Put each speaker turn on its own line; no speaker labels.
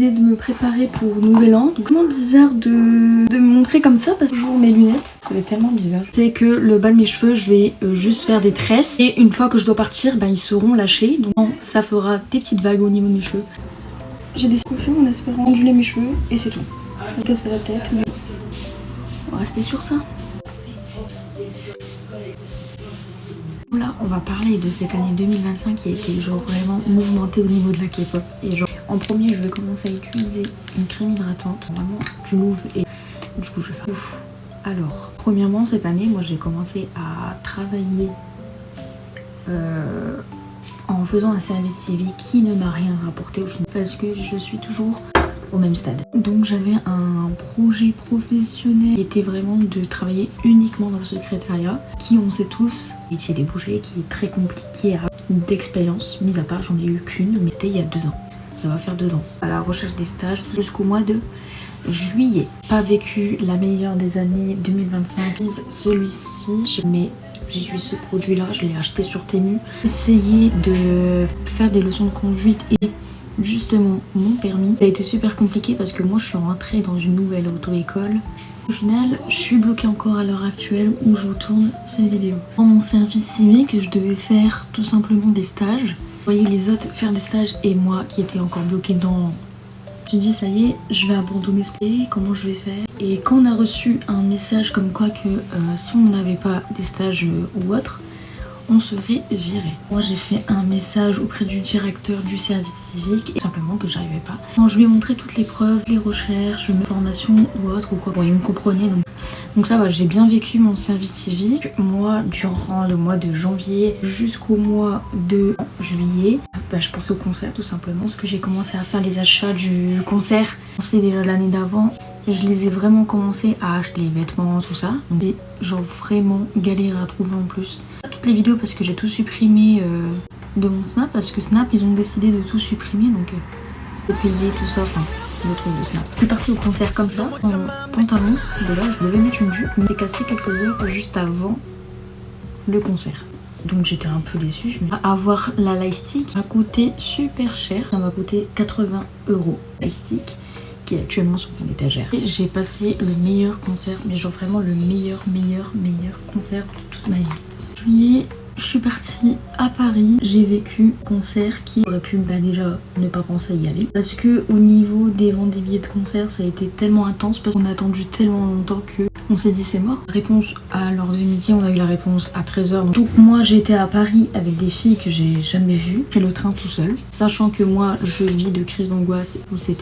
décidé de me préparer pour Nouvel An. Donc vraiment bizarre de me montrer comme ça parce que toujours mes lunettes. Ça va être tellement bizarre. C'est que le bas de mes cheveux, je vais juste faire des tresses. Et une fois que je dois partir, ils seront lâchés. Donc ça fera des petites vagues au niveau de mes cheveux. J'ai des coiffures en espérant onduler mes cheveux et c'est tout. Je vais casser la tête, mais on va rester sur ça. Là, on va parler de cette année 2025 qui a été genre vraiment mouvementée au niveau de la K-pop. Et genre, en premier, je vais commencer à utiliser une crème hydratante. Vraiment, tu l'ouvres et du coup, je vais faire ouf. Alors, premièrement, cette année, moi, j'ai commencé à travailler en faisant un service civique qui ne m'a rien rapporté au final parce que je suis toujours au même stade. Donc j'avais un projet professionnel qui était vraiment de travailler uniquement dans le secrétariat, qui on sait tous, métier débouché, qui est très compliqué d'expérience, mis à part j'en ai eu qu'une, mais c'était il y a 2 ans. Ça va faire 2 ans. À la recherche des stages jusqu'au mois de juillet. Pas vécu la meilleure des années 2025. Celui-ci, mais j'ai suivi ce produit là, je l'ai acheté sur Temu. Essayé de faire des leçons de conduite et justement mon permis. Ça a été super compliqué parce que moi je suis rentrée dans une nouvelle auto-école. Au final, je suis bloquée encore à l'heure actuelle où je vous tourne cette vidéo. Dans mon service civique, je devais faire tout simplement des stages. Vous voyez les autres faire des stages et moi qui étais encore bloquée dans... Je me dis ça y est, je vais abandonner ce pays, comment je vais faire? Et quand on a reçu un message comme quoi que si on n'avait pas des stages ou autre, on serait viré. Moi j'ai fait un message auprès du directeur du service civique et simplement que j'arrivais pas. Quand je lui ai montré toutes les preuves, les recherches, mes formations ou autre ou quoi, bon, il me comprenait donc ça va, j'ai bien vécu mon service civique. Moi durant le mois de janvier jusqu'au mois de juillet, je pensais au concert tout simplement parce que j'ai commencé à faire les achats du concert. C'est déjà l'année d'avant. Je les ai vraiment commencé à acheter les vêtements, tout ça. Et genre vraiment galère à trouver en plus. Toutes les vidéos parce que j'ai tout supprimé de mon Snap. Parce que Snap, ils ont décidé de tout supprimer. Donc de payer tout ça, enfin le truc de Snap. Je suis partie au concert comme ça, en pantalon. De là, je devais mettre une jupe. Mais j'ai cassé quelques heures juste avant le concert. Donc j'étais un peu déçue. Avoir la Lightstick m'a coûté super cher. Ça m'a coûté 80 €. Lightstick qui est actuellement sur mon étagère. J'ai passé le meilleur concert, mais genre vraiment le meilleur concert de toute ma vie. Juillet, je suis partie à Paris. J'ai vécu un concert qui aurait pu déjà ne pas penser à y aller. Parce que au niveau des ventes des billets de concert, ça a été tellement intense parce qu'on a attendu tellement longtemps que on s'est dit c'est mort. Réponse à l'heure de midi, on a eu la réponse à 13 h. Donc moi j'étais à Paris avec des filles que j'ai jamais vues. J'ai pris le train tout seul. Sachant que moi je vis de crise d'angoisse où c'était